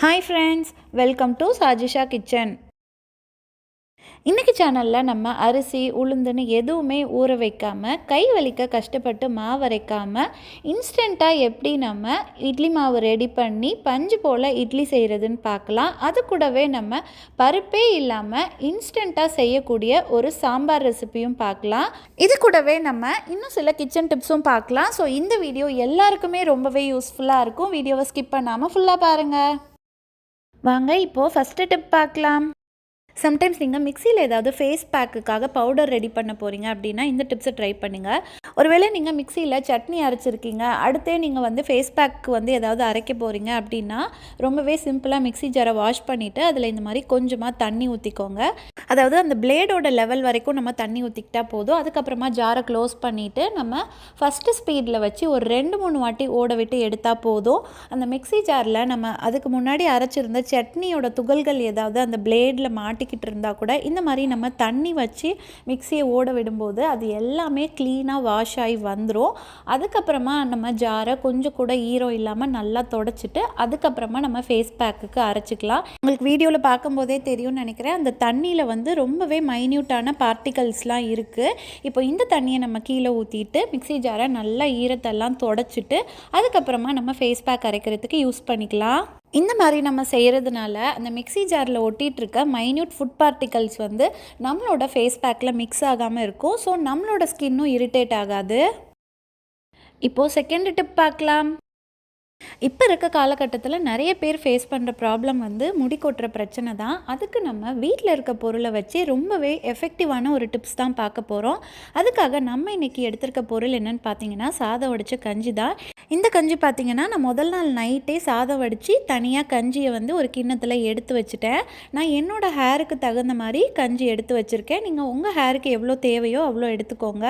Hi friends, welcome to Sajisha kitchen. இன்றைக்கி சேனலில் நம்ம அரிசி உளுந்துன்னு எதுவுமே ஊற வைக்காமல் கை வலிக்க கஷ்டப்பட்டு மாவு அரைக்காமல் இன்ஸ்டண்ட்டாக எப்படி நம்ம இட்லி மாவு ரெடி பண்ணி பஞ்சு போல் இட்லி செய்கிறதுன்னு பார்க்கலாம். அது கூடவே நம்ம பருப்பே இல்லாமல் இன்ஸ்டண்ட்டாக செய்யக்கூடிய ஒரு சாம்பார் ரெசிபியும் பார்க்கலாம். இது கூடவே நம்ம இன்னும் சில கிச்சன் டிப்ஸும் பார்க்கலாம். ஸோ இந்த வீடியோ எல்லாருக்குமே ரொம்பவே யூஸ்ஃபுல்லாக இருக்கும். வீடியோவை ஸ்கிப் பண்ணாமல் ஃபுல்லாக பாருங்கள். வாங்க இப்போது ஃபஸ்ட்டு டிப் பார்க்கலாம். சம்டைம்ஸ் நீங்கள் மிக்சியில் ஏதாவது ஃபேஸ் பேக்குக்காக பவுடர் ரெடி பண்ண போகிறீங்க அப்படின்னா இந்த டிப்ஸை ட்ரை பண்ணுங்கள். ஒருவேளை நீங்கள் மிக்சியில் சட்னி அரைச்சிருக்கீங்க, அடுத்தே நீங்கள் ஃபேஸ் பேக்கு ஏதாவது அரைக்க போகிறீங்க அப்படின்னா ரொம்பவே சிம்பிளாக மிக்சி ஜாரை வாஷ் பண்ணிவிட்டு அதில் இந்த மாதிரி கொஞ்சமாக தண்ணி ஊற்றிக்கோங்க. அதாவது அந்த பிளேடோட லெவல் வரைக்கும் நம்ம தண்ணி ஊற்றிக்கிட்டா போதும். அதுக்கப்புறமா ஜாரை க்ளோஸ் பண்ணிவிட்டு நம்ம ஃபஸ்ட்டு ஸ்பீடில் வச்சு ஒரு 2-3 வாட்டி ஓட விட்டு எடுத்தால் போதும். அந்த மிக்சி ஜாரில் நம்ம அதுக்கு முன்னாடி அரைச்சிருந்த சட்னியோட துகள்கள் ஏதாவது அந்த பிளேடில் மாட்டிக்கிட்டு இருந்தால் கூட இந்த மாதிரி நம்ம தண்ணி வச்சு மிக்சியை ஓட விடும்போது அது எல்லாமே க்ளீனாக வாஷ் ஆகி வந்துடும். அதுக்கப்புறமா நம்ம ஜாரை கொஞ்சம் கூட ஈரம் இல்லாமல் நல்லா தொடச்சிட்டு அதுக்கப்புறமா நம்ம ஃபேஸ் பேக்குக்கு அரைச்சிக்கலாம். உங்களுக்கு வீடியோவில் பார்க்கும்போதே தெரியும்னு நினைக்கிறேன். அந்த தண்ணியில் ரொம்பவே மைன்யூட்டான பார்ட்டிகல்ஸ்லாம் இருக்குது. இப்போ இந்த தண்ணியை நம்ம கீழே ஊற்றிட்டு மிக்சி ஜாரை நல்லா ஈரத்தெல்லாம் தொடச்சிட்டு அதுக்கப்புறமா நம்ம ஃபேஸ் பேக் அரைக்கிறதுக்கு யூஸ் பண்ணிக்கலாம். இந்த மாதிரி நம்ம செய்கிறதுனால அந்த மிக்சி ஜாரில் ஒட்டிகிட்ருக்க மைன்யூட் ஃபுட் பார்ட்டிகல்ஸ் நம்மளோட ஃபேஸ் பேக்கில் மிக்ஸ் ஆகாமல் இருக்கும். ஸோ நம்மளோட ஸ்கின்னும் இரிட்டேட் ஆகாது. இப்போது செகண்ட் டிப் பார்க்கலாம். இப்போ இருக்க காலகட்டத்தில் நிறைய பேர் ஃபேஸ் பண்ணுற ப்ராப்ளம் முடி கொட்டுற பிரச்சனை தான். அதுக்கு நம்ம வீட்டில் இருக்க பொருளை வச்சு ரொம்பவே எஃபெக்டிவான ஒரு டிப்ஸ் தான் பார்க்க போகிறோம். அதுக்காக நம்ம இன்றைக்கி எடுத்திருக்க பொருள் என்னென்னு பார்த்தீங்கன்னா சாதம் வடித்த கஞ்சி தான். இந்த கஞ்சி பார்த்திங்கன்னா நான் முதல் நாள் நைட்டே சாதம் வடித்து தனியாக கஞ்சியை ஒரு கிண்ணத்தில் எடுத்து வச்சுட்டேன். நான் என்னோடய ஹேருக்கு தகுந்த மாதிரி கஞ்சி எடுத்து வச்சுருக்கேன். நீங்கள் உங்கள் ஹேருக்கு எவ்வளோ தேவையோ அவ்வளோ எடுத்துக்கோங்க.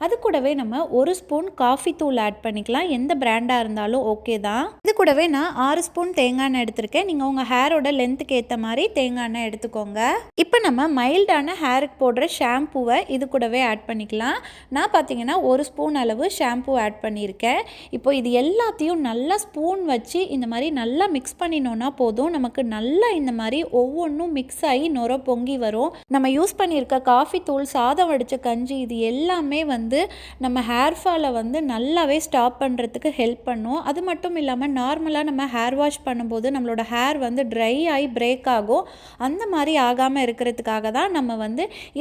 அது கூடவே நம்ம 1 ஸ்பூன் காஃபி தூள் ஆட் பண்ணிக்கலாம். எந்த பிராண்டாக இருந்தாலும் ஓகே தான். இது கூடவே நான் 6 ஸ்பூன் தேங்காய் எண்ணெய் எடுத்திருக்கேன். நீங்கள் உங்கள் ஹேரோட லென்த்துக்கு ஏற்ற மாதிரி தேங்காய் எண்ணெய் எடுத்துக்கோங்க. இப்போ நம்ம மைல்டான ஹேருக்கு போடுற ஷாம்பூவை இது கூடவே ஆட் பண்ணிக்கலாம். நான் பார்த்தீங்கன்னா 1 ஸ்பூன் அளவு ஷாம்பூ ஆட் பண்ணியிருக்கேன். இப்போ இது எல்லாத்தையும் நல்லா ஸ்பூன் வச்சு இந்த மாதிரி நல்லா மிக்ஸ் பண்ணினோன்னா போதும். நமக்கு நல்லா இந்த மாதிரி ஒவ்வொன்றும் மிக்ஸ் ஆகி நுர பொங்கி வரும். நம்ம யூஸ் பண்ணியிருக்க காஃபி தூள், சாதம் வடித்த கஞ்சி இது எல்லாமே நம்ம ஹேர் ஃபாலை நல்லாவே ஸ்டாப் பண்ணுறதுக்கு ஹெல்ப் பண்ணும். அது மட்டும் இல்லாமல் நார்மலாக நம்ம ஹேர் வாஷ் பண்ணும்போது நம்மளோட ஹேர் ட்ரை ஆகி பிரேக் ஆகும். அந்த மாதிரி ஆகாமல் இருக்கிறதுக்காக தான் நம்ம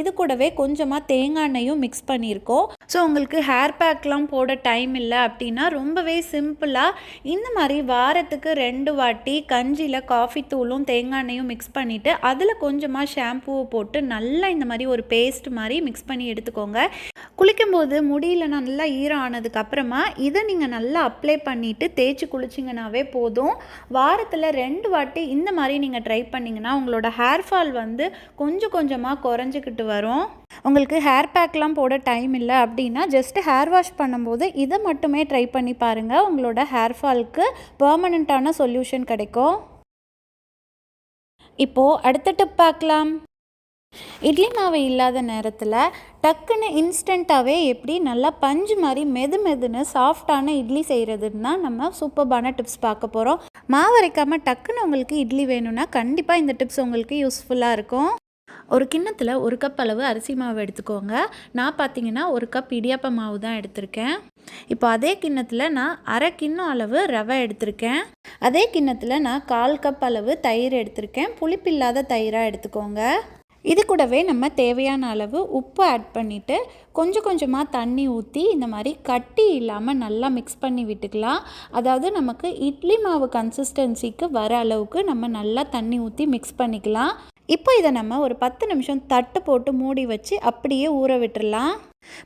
இது கூடவே கொஞ்சமாக தேங்காய் எண்ணெயும் மிக்ஸ் பண்ணியிருக்கோம். ஸோ உங்களுக்கு ஹேர் பேக்லாம் போட டைம் இல்லை அப்படின்னா ரொம்பவே சிம்பிளாக இந்த மாதிரி வாரத்துக்கு 2 வாட்டி கஞ்சியில் காஃபி தூளும் தேங்காய் எண்ணெயும் மிக்ஸ் பண்ணிவிட்டு அதில் கொஞ்சமாக ஷாம்பூவை போட்டு நல்லா இந்த மாதிரி ஒரு பேஸ்ட் மாதிரி மிக்ஸ் பண்ணி எடுத்துக்கோங்க. குளிக்கும்போது முடியில் நல்லா ஈரம் ஆனதுக்கப்புறமா இதை நீங்கள் நல்லா அப்ளை பண்ணிவிட்டு தேய்ச்சி குளிச்சிங்கனாவே போதும். வாரத்தில் 2 வாட்டி இந்த மாதிரி நீங்கள் ட்ரை பண்ணிங்கன்னா உங்களோட ஹேர் ஃபால் கொஞ்சம் கொஞ்சமாக குறைஞ்சிக்கிட்டு வரும். உங்களுக்கு ஹேர் பேக்லாம் போட டைம் இல்லை அப்படின்னா ஜஸ்ட் ஹேர் வாஷ் பண்ணும்போது இதை மட்டுமே ட்ரை பண்ணி பாருங்கள். உங்களோட ஹேர் ஃபால்க்கு பெர்மனண்ட்டான சொல்யூஷன் கிடைக்கும். இப்போது அடுத்த டிப் பார்க்கலாம். இட்லி மாவு இல்லாத நேரத்தில் டக்குன்னு இன்ஸ்டண்ட்டாகவே எப்படி நல்லா பஞ்சு மாதிரி மெதுன்னு சாஃப்டான இட்லி செய்கிறதுன்னு தான் நம்ம சூப்பர்பான டிப்ஸ் பார்க்க போகிறோம். மாவு அரைக்காமல் டக்குன்னு உங்களுக்கு இட்லி வேணும்னா கண்டிப்பாக இந்த டிப்ஸ் உங்களுக்கு யூஸ்ஃபுல்லாக இருக்கும். ஒரு கிண்ணத்தில் 1 கப் அளவு அரிசி மாவு எடுத்துக்கோங்க. நான் பார்த்தீங்கன்னா 1 கப் இடியாப்ப மாவு தான் எடுத்திருக்கேன். இப்போ அதே கிண்ணத்தில் நான் 1/2 கிண்ணம் அளவு ரவை எடுத்திருக்கேன். அதே கிண்ணத்தில் நான் 1/4 கப் அளவு தயிர் எடுத்திருக்கேன். புளிப்பில்லாத தயிராக எடுத்துக்கோங்க. இது கூடவே நம்ம தேவையான அளவு உப்பு ஆட் பண்ணிவிட்டு கொஞ்சம் கொஞ்சமாக தண்ணி ஊற்றி இந்த மாதிரி கட்டி இல்லாமல் நல்லா மிக்ஸ் பண்ணி விட்டுக்கலாம். அதாவது நமக்கு இட்லி மாவு கன்சிஸ்டன்சிக்கு வர அளவுக்கு நம்ம நல்லா தண்ணி ஊற்றி மிக்ஸ் பண்ணிக்கலாம். இப்போ இதை நம்ம ஒரு 10 நிமிஷம் தட்டு போட்டு மூடி வச்சு அப்படியே ஊற விட்டுடலாம்.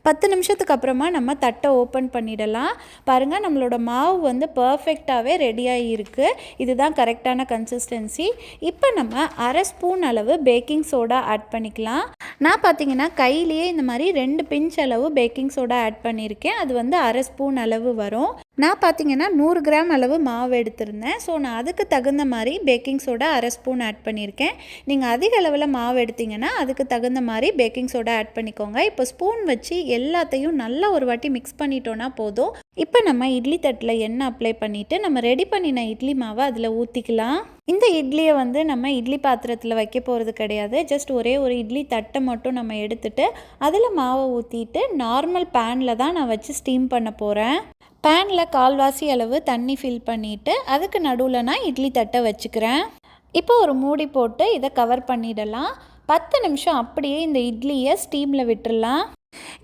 10 நிமிஷத்துக்கு அப்புறமா நம்ம தட்டை ஓப்பன் பண்ணிடலாம். பாருங்கள், நம்மளோட மாவு பர்ஃபெக்டாகவே ரெடியாகி இருக்குது. இதுதான் கரெக்டான கன்சிஸ்டன்சி. இப்போ நம்ம 1/2 ஸ்பூன் அளவு பேக்கிங் சோடா ஆட் பண்ணிக்கலாம். நான் பார்த்தீங்கன்னா கையிலேயே இந்த மாதிரி 2 பிஞ்ச் அளவு பேக்கிங் சோடா ஆட் பண்ணியிருக்கேன். அது 1/2 ஸ்பூன் அளவு வரும். நான் பார்த்தீங்கன்னா 100 கிராம் அளவு மாவு எடுத்திருந்தேன். ஸோ நான் அதுக்கு தகுந்த மாதிரி பேக்கிங் சோடா 1/2 ஸ்பூன் ஆட் பண்ணியிருக்கேன். நீங்கள் அதிக அளவில் மாவு எடுத்திங்கன்னா அதுக்கு தகுந்த மாதிரி பேக்கிங் சோடா ஆட் பண்ணிக்கோங்க. இப்போ ஸ்பூன் வச்சு எல்லாத்தையும் நல்லா ஒரு வாட்டி மிக்ஸ் பண்ணிட்டோன்னா போதும். இப்போ நம்ம இட்லி தட்டில் எண்ணெய் அப்ளை பண்ணிவிட்டு நம்ம ரெடி பண்ணின இட்லி மாவை அதில் ஊற்றிக்கலாம். இந்த இட்லியை வந்து நம்ம இட்லி பாத்திரத்தில் வைக்க போகிறது கிடையாது. ஜஸ்ட் ஒரே ஒரு இட்லி தட்டை மட்டும் நம்ம எடுத்துகிட்டு அதில் மாவை ஊற்றிட்டு நார்மல் பேனில் தான் நான் வச்சு ஸ்டீம் பண்ண போகிறேன். பேனில் கால்வாசி அளவு தண்ணி ஃபில் பண்ணிவிட்டு அதுக்கு நடுவில் நான் இட்லி தட்டை வச்சுக்கிறேன். இப்போ ஒரு மூடி போட்டு இதை கவர் பண்ணிடலாம். 10 நிமிஷம் அப்படியே இந்த இட்லியை ஸ்டீமில் விட்டுடலாம்.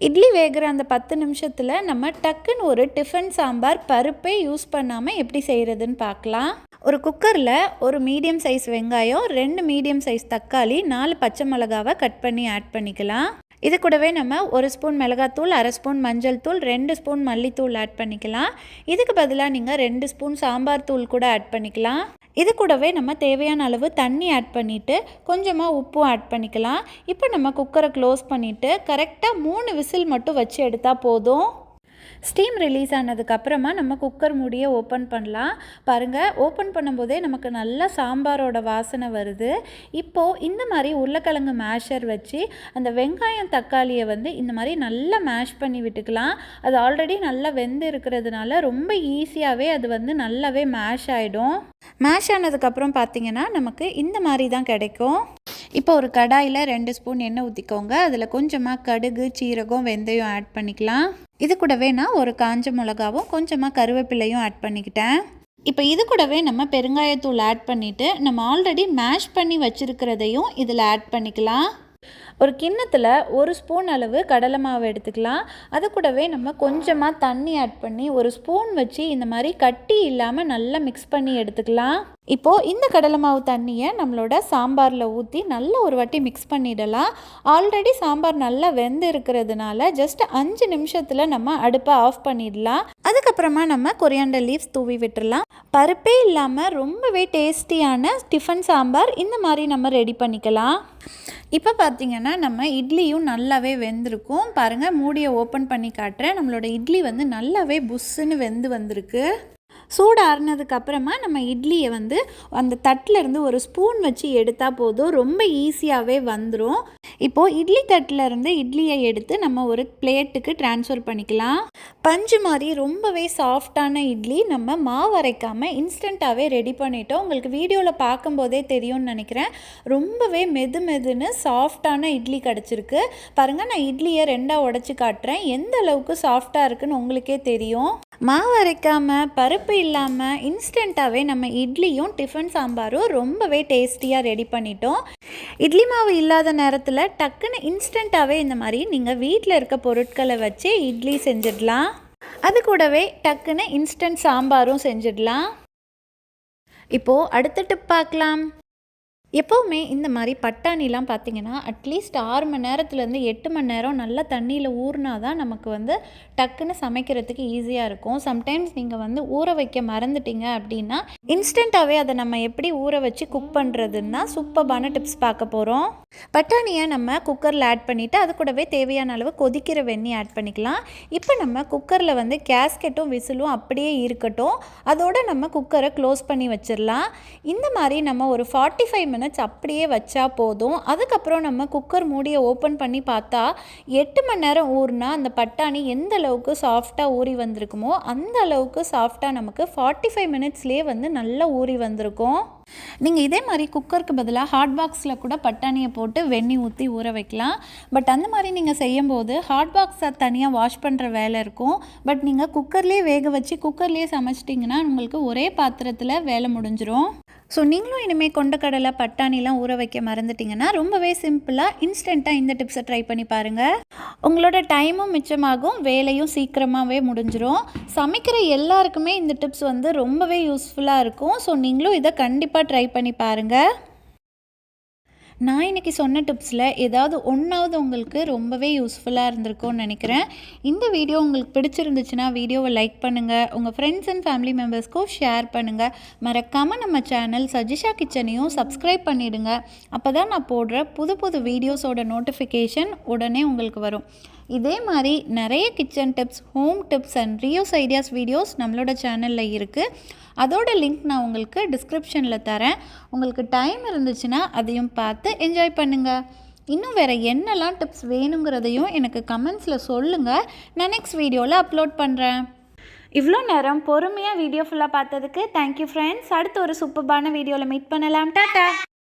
இட்லி வேகிற அந்த 10 நிமிஷத்தில் நம்ம டக்குன்னு ஒரு டிஃபன் சாம்பார் பருப்பே யூஸ் பண்ணாமல் எப்படி செய்கிறதுன்னு பார்க்கலாம். ஒரு குக்கரில் ஒரு மீடியம் சைஸ் வெங்காயம், 2 மீடியம் சைஸ் தக்காளி, 4 பச்சை மிளகாவை கட் பண்ணி ஆட் பண்ணிக்கலாம். இது கூடவே நம்ம 1 ஸ்பூன் மிளகாத்தூள், 1/2 ஸ்பூன் மஞ்சள் தூள், 2 ஸ்பூன் மல்லித்தூள் ஆட் பண்ணிக்கலாம். இதுக்கு பதிலாக நீங்கள் 2 ஸ்பூன் சாம்பார் தூள் கூட ஆட் பண்ணிக்கலாம். இது கூடவே நம்ம தேவையான அளவு தண்ணி ஆட் பண்ணிவிட்டு கொஞ்சமாக உப்பும் ஆட் பண்ணிக்கலாம். இப்போ நம்ம குக்கரை க்ளோஸ் பண்ணிவிட்டு கரெக்டாக 3 விசில் மட்டும் வச்சு எடுத்தால் போதும். ஸ்டீம் ரிலீஸ் ஆனதுக்கப்புறமா நம்ம குக்கர் மூடியை ஓப்பன் பண்ணலாம். பாருங்கள், ஓப்பன் பண்ணும்போதே நமக்கு நல்லா சாம்பாரோட வாசனை வருது. இப்போது இந்த மாதிரி உருளைக்கிழங்கு மேஷர் வச்சு அந்த வெங்காயம் தக்காளியை வந்து இந்த மாதிரி நல்லா மேஷ் பண்ணி விட்டுக்கலாம். அது ஆல்ரெடி நல்லா வெந்து இருக்கிறதுனால ரொம்ப ஈஸியாகவே அது வந்து நல்லாவே மேஷ் ஆகிடும். மேஷ் ஆனதுக்கப்புறம் பார்த்திங்கன்னா நமக்கு இந்த மாதிரி தான் கிடைக்கும். இப்போ ஒரு கடாயில் 2 ஸ்பூன் எண்ணெய் ஊற்றிக்கோங்க. அதில் கொஞ்சமாக கடுகு, சீரகம், வெந்தயம் ஆட் பண்ணிக்கலாம். இது கூடவே நான் ஒரு காஞ்ச மிளகாவும் கொஞ்சமாக கருவேப்பிலையும் ஆட் பண்ணிக்கிட்டேன். இப்போ இது கூடவே நம்ம பெருங்காயத்தூள் ஆட் பண்ணிவிட்டு நம்ம ஆல்ரெடி மேஷ் பண்ணி வச்சுருக்கிறதையும் இதில் ஆட் பண்ணிக்கலாம். ஒரு கிண்ணத்தில் 1 ஸ்பூன் அளவு கடலை மாவு எடுத்துக்கலாம். அது கூடவே நம்ம கொஞ்சமாக தண்ணி ஆட் பண்ணி ஒரு ஸ்பூன் வச்சு இந்த மாதிரி கட்டி இல்லாமல் நல்லா மிக்ஸ் பண்ணி எடுத்துக்கலாம். இப்போது இந்த கடலை மாவு தண்ணியை நம்மளோட சாம்பாரில் ஊற்றி நல்லா ஒரு வாட்டி மிக்ஸ் பண்ணிடலாம். ஆல்ரெடி சாம்பார் நல்லா வெந்து இருக்கிறதுனால ஜஸ்ட் 5 நிமிஷத்தில் நம்ம அடுப்பை ஆஃப் பண்ணிடலாம். அதுக்கப்புறமா நம்ம கொரியாண்டர் லீவ்ஸ் தூவி விட்டுடலாம். பருப்பே இல்லாமல் ரொம்பவே டேஸ்டியான டிஃபன் சாம்பார் இந்த மாதிரி நம்ம ரெடி பண்ணிக்கலாம். இப்போ பார்த்திங்கன்னா நம்ம இட்லியும் நல்லாவே வெந்திருக்கும். பாருங்கள், மூடியை ஓப்பன் பண்ணி காட்டுறேன். நம்மளோட இட்லி வந்து நல்லாவே புஷ்ஷுன்னு வெந்து வந்திருக்கு. சூடு ஆறுனதுக்கப்புறமா நம்ம இட்லியை வந்து அந்த தட்டிலேருந்து ஒரு ஸ்பூன் வச்சு எடுத்தால் போதும், ரொம்ப ஈஸியாகவே வந்துடும். இப்போது இட்லி தட்டிலேருந்து இட்லியை எடுத்து நம்ம ஒரு பிளேட்டுக்கு ட்ரான்ஸ்ஃபர் பண்ணிக்கலாம். பஞ்சு மாதிரி ரொம்பவே சாஃப்டான இட்லி நம்ம மாவு அரைக்காமல் இன்ஸ்டண்ட்டாகவே ரெடி பண்ணிட்டோம். உங்களுக்கு வீடியோவில் பார்க்கும்போதே தெரியும்னு நினைக்கிறேன். ரொம்பவே மெதுன்னு சாஃப்டான இட்லி கிடச்சிருக்கு. பாருங்கள், நான் இட்லியை 2ஆக உடச்சி காட்டுறேன். எந்த அளவுக்கு சாஃப்டாக இருக்குன்னு உங்களுக்கே தெரியும். மாவு அரைக்காமல் பருப்பு இல்லாமல் இன்ஸ்டண்ட்டாகவே நம்ம இட்லியும் டிஃபன் சாம்பாரும் ரொம்பவே டேஸ்டியாக ரெடி பண்ணிட்டோம். இட்லி மாவு இல்லாத நேரத்தில் டக்குன்னு இன்ஸ்டண்ட்டாகவே இந்த மாதிரி நீங்கள் வீட்டில் இருக்க பொருட்களை வச்சு இட்லி செஞ்சிடலாம். அது கூடவே டக்குன்னு இன்ஸ்டன்ட் சாம்பாரும் செஞ்சிடலாம். இப்போது அடுத்த டிப் பார்க்கலாம். எப்போவுமே இந்த மாதிரி பட்டாணிலாம் பார்த்திங்கன்னா அட்லீஸ்ட் 6 மணி நேரத்துலேருந்து 8 மணி நேரம் நல்லா தண்ணியில் ஊறினா தான் நமக்கு வந்து டக்குன்னு சமைக்கிறதுக்கு ஈஸியாக இருக்கும். சம்டைம்ஸ் நீங்கள் வந்து ஊற வைக்க மறந்துட்டீங்க அப்படின்னா இன்ஸ்டண்ட்டாகவே அதை நம்ம எப்படி ஊற வச்சு குக் பண்ணுறதுன்னா சூப்பரான டிப்ஸ் பார்க்க போகிறோம். பட்டாணியை நம்ம குக்கரில் ஆட் பண்ணிவிட்டு அது கூடவே தேவையான அளவு கொதிக்கிற வெந்நீர் ஆட் பண்ணிக்கலாம். இப்போ நம்ம குக்கரில் வந்து கேஸ்கெட்டும் விசிலும் அப்படியே இருக்கட்டும். அதோடு நம்ம குக்கரை க்ளோஸ் பண்ணி வச்சிடலாம். இந்த மாதிரி நம்ம ஒரு 45 மினிட்ஸ் அப்படியே வச்சா போதும். அதுக்கப்புறம் நம்ம குக்கர் மூடியை ஓப்பன் பண்ணி பார்த்தா 8 மணி நேரம் ஊறினா அந்த பட்டாணி எந்த அளவுக்கு சாஃப்டாக ஊறி வந்திருக்குமோ அந்த அளவுக்கு சாஃப்டாக நமக்கு 45 மினிட்ஸ்லேயே வந்து நல்லா ஊறி வந்திருக்கும். நீங்கள் இதே மாதிரி குக்கருக்கு பதிலாக ஹாட் பாக்ஸில் கூட பட்டாணியை போட்டு வெந்நீர் ஊற்றி ஊற வைக்கலாம். பட் அந்த மாதிரி நீங்கள் செய்யும்போது ஹாட் பாக்ஸை தனியாக வாஷ் பண்ணுற வேலை இருக்கும். பட் நீங்கள் குக்கர்லேயே வேக வச்சு குக்கர்லேயே சமைச்சிட்டிங்கன்னா உங்களுக்கு ஒரே பாத்திரத்தில் வேலை முடிஞ்சிடும். ஸோ நீங்களும் இனிமேல் கொண்டக்கடலை பட்டாணிலாம் ஊற வைக்க மறந்துட்டிங்கன்னா ரொம்பவே சிம்பிளாக இன்ஸ்டண்ட்டாக இந்த டிப்ஸை ட்ரை பண்ணி பாருங்கள். உங்களோட டைமும் மிச்சமாகும், வேலையும் சீக்கிரமாகவே முடிஞ்சிடும். சமைக்கிற எல்லாருக்குமே இந்த டிப்ஸ் வந்து ரொம்பவே யூஸ்ஃபுல்லாக இருக்கும். ஸோ நீங்களும் இதை கண்டிப்பாக ட்ரை பண்ணி பாருங்கள். நான் இன்றைக்கி சொன்ன டிப்ஸில் ஏதாவது ஒன்றாவது உங்களுக்கு ரொம்பவே யூஸ்ஃபுல்லாக இருந்திருக்கும்னு நினைக்கிறேன். இந்த வீடியோ உங்களுக்கு பிடிச்சிருந்துச்சுன்னா வீடியோவை லைக் பண்ணுங்கள், உங்கள் ஃப்ரெண்ட்ஸ் அண்ட் ஃபேமிலி மெம்பர்ஸ்க்கும் ஷேர் பண்ணுங்கள். மறக்காமல் நம்ம சேனல் சஜிஷா கிச்சனையும் சப்ஸ்கிரைப் பண்ணிவிடுங்க. அப்போ தான் நான் போடுற புது வீடியோஸோட நோட்டிஃபிகேஷன் உடனே உங்களுக்கு வரும். இதே மாதிரி நிறைய kitchen tips, home tips and reuse ideas videos நம்மளோட சேனலில் இருக்குது. அதோட லிங்க் நான் உங்களுக்கு டிஸ்கிரிப்ஷனில் தரேன். உங்களுக்கு டைம் இருந்துச்சுன்னா அதையும் பார்த்து என்ஜாய் பண்ணுங்கள். இன்னும் வேறு என்னெல்லாம் டிப்ஸ் வேணுங்கிறதையும் எனக்கு கமெண்ட்ஸில் சொல்லுங்கள். நான் நெக்ஸ்ட் வீடியோவில் அப்லோட் பண்ணுறேன். இவ்வளோ நேரம் பொறுமையாக வீடியோ ஃபுல்லாக பார்த்ததுக்கு தேங்க்யூ ஃப்ரெண்ட்ஸ். அடுத்து ஒரு சூப்பர்பான வீடியோவில் மீட் பண்ணலாம். டாட்டா.